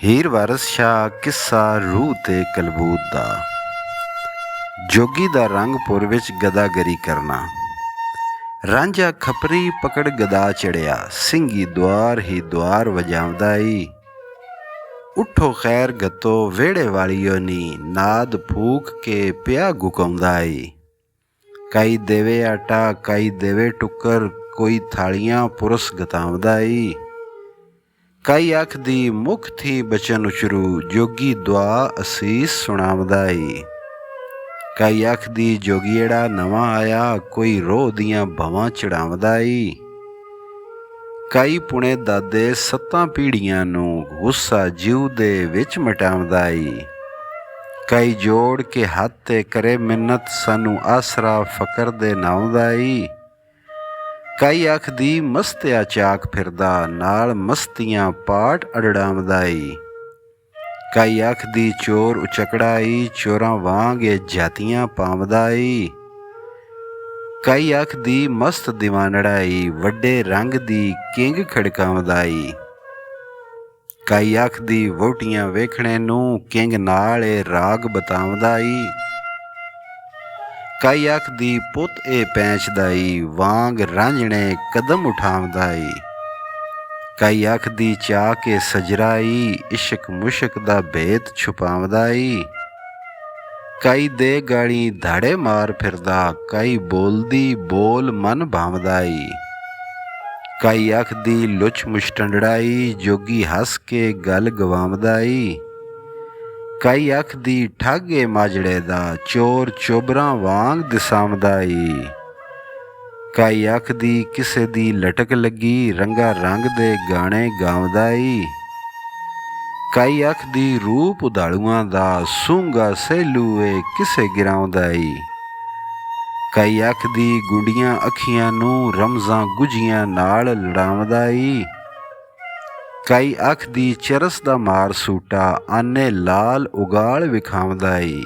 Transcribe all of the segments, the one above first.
ਹੀਰ ਵਾਰਸ ਸ਼ਾਹ ਕਿੱਸਾ ਰੂਹ ਤੇ ਕਲਬੂਤ ਦਾ। ਜੋਗੀ ਦਾ ਰੰਗਪੁਰ ਵਿੱਚ ਗਦਾਗਰੀ ਕਰਨਾ। ਰਾਂਝਾ ਖਪਰੀ ਪਕੜ ਗਦਾ ਚੜਿਆ, ਸਿੰਘੀ ਦੁਆਰ ਹੀ ਦੁਆਰ ਵਜਾਉਂਦਾ ਈ। ਉੱਠੋ ਖੈਰ ਗੱਤੋ ਵਿਹੜੇ ਵਾਲੀਓ ਨੀ, ਨਾਦ ਫੂਕ ਕੇ ਪਿਆ ਗੁਕਾਉਂਦਾ ਈ। ਕਾਈ ਦੇਵੇ ਆਟਾ ਕਾਈ ਦੇਵੇ ਟੁੱਕਰ, ਕੋਈ ਥਾਲੀਆਂ ਪੁਰਸ ਗਤਾਉਂਦਾ ਈ। ਕਾਈ ਆਖਦੀ ਮੁੱਖ ਥੀ ਬਚਨ ਉਚਰੂ, ਜੋਗੀ ਦੁਆ ਅਸੀਸ ਸੁਣਾਉਂਦਾ ਈ। ਕਾਈ ਆਖਦੀ ਜੋਗੀੜਾ ਨਵਾਂ ਆਇਆ, ਕੋਈ ਰੋਹ ਦੀਆਂ ਭਵਾਂ ਚੜਾਉਂਦਾ ਈ। ਕਾਈ ਪੁਣੇ ਦਾਦੇ ਸੱਤਾਂ ਪੀੜ੍ਹੀਆਂ ਨੂੰ, ਗੁੱਸਾ ਜੀਉ ਦੇ ਵਿੱਚ ਮਟਾਉਂਦਾ ਈ। ਕਾਈ ਜੋੜ ਕੇ ਹੱਥ ਤੇ ਕਰੇ ਮਿੰਨਤ, ਸਾਨੂੰ ਆਸਰਾ ਫਕਰ ਦੇ ਨਾਉਂਦਾ ਈ। ਕਾਈ ਆਖਦੀ ਮਸਤਿਆ ਚਾਕ ਫਿਰਦਾ, ਨਾਲ ਮਸਤੀਆਂ ਪਾਟ ਅੜੜਾਉਂਦਾ ਈ। ਕਾਈ ਆਖਦੀ ਚੋਰ ਉਚਕੜਾ ਈ, ਚੋਰਾਂ ਵਾਂਗ ਇਹ ਜਾਤੀਆਂ ਪਾਉਂਦਾ ਈ। ਕਾਈ ਆਖਦੀ ਮਸਤ ਦੀਵਾਨੜਾ ਈ, ਵੱਡੇ ਰੰਗ ਦੀ ਕਿੰਗ ਖੜਕਾਉਂਦਾ ਈ। ਕਾਈ ਆਖਦੀ ਵਹੁਟੀਆਂ ਵੇਖਣੇ ਨੂੰ, ਕਿੰਗ ਨਾਲ ਇਹ ਰਾਗ ਬਤਾਉਂਦਾ ਈ। ਕਾਈ ਆਖਦੀ ਪੁੱਤ ਇਹ ਪੈਂਚਦਾ ਈ, ਵਾਂਗ ਰਾਂਝਣੇ ਕਦਮ ਉਠਾਉਂਦਾ ਈ। ਕਾਈ ਆਖਦੀ ਚਾਹ ਕੇ ਸਜਰਾ ਈ, ਇਸ਼ਕ ਮੁਸ਼ਕ ਦਾ ਭੇਤ ਛੁਪਾਉਂਦਾ ਈ। ਕਾਈ ਦੇ ਗਾਲੀ ਧਾੜੇ ਮਾਰ ਫਿਰਦਾ, ਕਾਈ ਬੋਲਦੀ ਬੋਲ ਮਨ ਭਾਉਂਦਾ ਈ। ਕਾਈ ਆਖਦੀ ਲੁੱਚ ਮੁਸ਼ਟੰਡੜਾ ਈ, ਜੋਗੀ ਹੱਸ ਕੇ ਗੱਲ ਗਵਾਉਂਦਾ ਈ। ਕਾਈ ਆਖਦੀ ਠੱਗ ਏ ਮਾਜੜੇ ਦਾ, ਚੋਰ ਚੋਬਰਾਂ ਵਾਂਗ ਦਿਸਾਉਂਦਾ ਈ। ਕਾਈ ਆਖਦੀ ਕਿਸੇ ਦੀ ਲਟਕ ਲੱਗੀ, ਰੰਗਾ ਰੰਗ ਦੇ ਗਾਣੇ ਗਾਉਂਦਾ ਈ। ਕਾਈ ਆਖਦੀ ਰੂਪ ਉਧਾਲੂਆਂ ਦਾ, ਸੂੰਗਾ ਸਹਿਲੂ ਏ ਕਿਸੇ ਗਿਰਾਉਂਦਾ ਈ। ਕਾਈ ਆਖਦੀ ਗੁੰਡੀਆਂ ਅੱਖੀਆਂ ਨੂੰ, ਰਮਜ਼ਾਂ ਗੁੱਝੀਆਂ ਨਾਲ ਲੜਾਉਂਦਾ ਈ। ਕਾਈ ਆਖਦੀ ਚਰਸ ਦਾ ਮਾਰ ਸੂਟਾ, ਆਨੇ ਲਾਲ ਉਗਾਲ ਵਿਖਾਉਂਦਾ ਈ।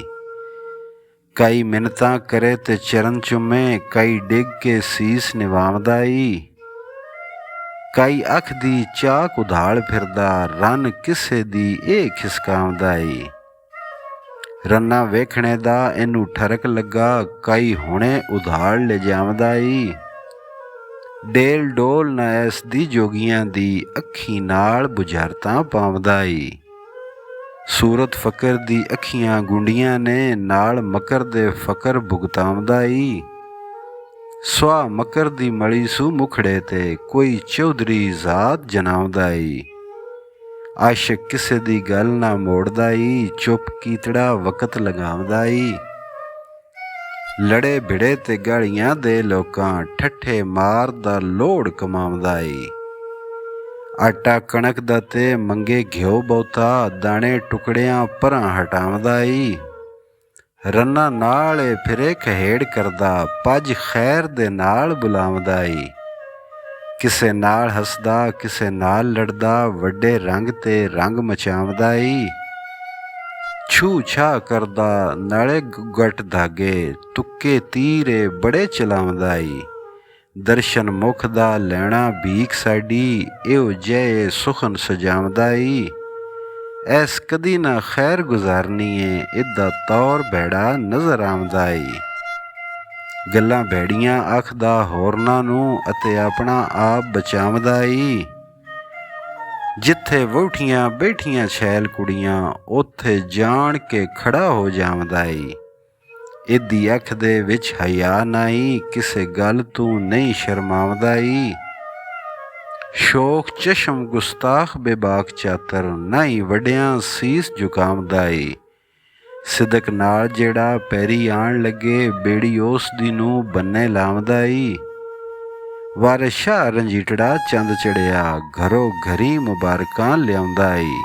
ਕਾਈ ਮਿੰਨਤਾਂ ਕਰੇ ਤੇ ਚਰਨ ਚੁੰਮੇ, ਕਾਈ ਡਿੱਗ ਕੇ ਸੀਸ ਨਿਵਾਉਂਦਾ ਈ। ਕਾਈ ਆਖਦੀ ਚਾਕ ਉਧਾਲ ਫਿਰਦਾ, ਰੰਨ ਕਿਸੇ ਦੀ ਇਹ ਖਿਸਕਾਉਂਦਾ ਈ। ਰੰਨਾ ਵੇਖਣੇ ਦਾ ਇਹਨੂੰ ਠਰਕ ਲੱਗਾ, ਕਾਈ ਹੁਣੇ ਉਧਾਲ ਲਿਜਾਉਂਦਾ ਈ। ਡੇਲ ਡੋਲ ਨਾ ਐਸ ਦੀ ਜੋਗੀਆਂ ਦੀ, ਅੱਖੀ ਨਾਲ ਬੁਝਾਰਤਾਂ ਪਾਉਂਦਾ ਈ। ਸੂਰਤ ਫਕਰ ਦੀ ਅੱਖੀਆਂ ਗੁੰਡੀਆਂ ਨੇ, ਨਾਲ ਮਕਰ ਦੇ ਫਕਰ ਭੁਗਤਾਉਂਦਾ ਈ। ਸੁਆਹ ਮਕਰ ਦੀ ਮਲੀ ਸੂ ਮੁਖੜੇ ਤੇ, ਕੋਈ ਚੌਧਰੀ ਜ਼ਾਤ ਜਨਾਉਂਦਾ ਈ। ਆਸ਼ਕ ਕਿਸੇ ਦੀ ਗੱਲ ਨਾ ਮੋੜਦਾ ਈ, ਚੁੱਪ ਕੀਤੜਾ ਵਕਤ ਲਗਾਉਂਦਾ ਈ। ਲੜੇ ਭਿੜੇ ਤੇ ਗਾਲੀਆਂ ਦੇ ਲੋਕਾਂ, ਠੱਠੇ ਮਾਰ ਦਾ ਲੋੜ ਕਮਾਉਂਦਾ ਈ। ਆਟਾ ਕਣਕ ਦਾ ਤੇ ਮੰਗੇ ਘਿਓ ਬਹੁਤਾ, ਦਾਣੇ ਟੁਕੜਿਆਂ ਪਰਾਂ ਹਟਾਉਂਦਾ ਈ। ਰੰਨਾ ਨਾਲ ਏ ਫਿਰੇ ਖਹੇੜ ਕਰਦਾ, ਪੱਜ ਖੈਰ ਦੇ ਨਾਲ ਬੁਲਾਉਂਦਾ ਈ। ਕਿਸੇ ਨਾਲ ਹੱਸਦਾ ਕਿਸੇ ਨਾਲ ਲੜਦਾ, ਵੱਡੇ ਰੰਗ ਤੇ ਰੰਗ ਮਚਾਉਂਦਾ ਈ। ਛੂ ਛਾ ਕਰਦਾ ਨਾਲੇ ਗੱਟ ਧਾਗੇ, ਤੁੱਕੇ ਤੀਰੇ ਬੜੇ ਚਲਾਉਂਦਾ ਈ। ਦਰਸ਼ਨ ਮੁਖ ਦਾ ਲੈਣਾ ਭੀਖ ਸਾਡੀ, ਇਹੋ ਜਿਹੇ ਸੁਖਨ ਸਜਾਉਂਦਾ ਈ। ਐਸ ਕਦੀ ਨਾ ਖੈਰ ਗੁਜ਼ਾਰਨੀ ਏ, ਇਹਦਾ ਤੌਰ ਭੈੜਾ ਨਜ਼ਰ ਆਉਂਦਾ ਈ। ਗੱਲਾਂ ਭੈੜੀਆਂ ਆਖਦਾ ਹੋਰਨਾਂ ਨੂੰ, ਅਤੇ ਆਪਣਾ ਆਪ ਬਚਾਉਂਦਾ ਈ। ਜਿੱਥੇ ਵਹੁਟੀਆਂ ਬੈਠੀਆਂ ਛੈਲ ਕੁੜੀਆਂ, ਉੱਥੇ ਜਾਣ ਕੇ ਖੜਾ ਹੋ ਜਾਉਂਦਾ ਈ। ਇਹਦੀ ਅੱਖ ਦੇ ਵਿੱਚ ਹਯਾ ਨਾਈ, ਕਿਸੇ ਗੱਲ ਤੂੰ ਨਹੀਂ ਸ਼ਰਮਾਉਂਦਾ ਈ। ਸ਼ੋਖ ਚਸ਼ਮ ਗੁਸਤਾਖ ਬੇਬਾਕ ਚਾਤਰ, ਨਾਈ ਵੱਡਿਆਂ ਸੀਸ ਝੁਕਾਉਂਦਾ ਈ। ਸਿਦਕ ਨਾਲ ਜਿਹੜਾ ਪੈਰੀ ਆਣ ਲੱਗੇ, ਬੇੜੀ ਉਸ ਦੀ ਨੂੰ ਬੰਨੇ ਲਾਉਂਦਾ ਈ। ਵਾਰਿਸ ਸ਼ਾਹ ਰੰਜੀਟੜਾ ਚੰਦ ਚੜਿਆ, ਘਰੋ ਘਰੀ ਮੁਬਾਰਕਾਂ ਲਿਆਉਂਦਾ ਈ।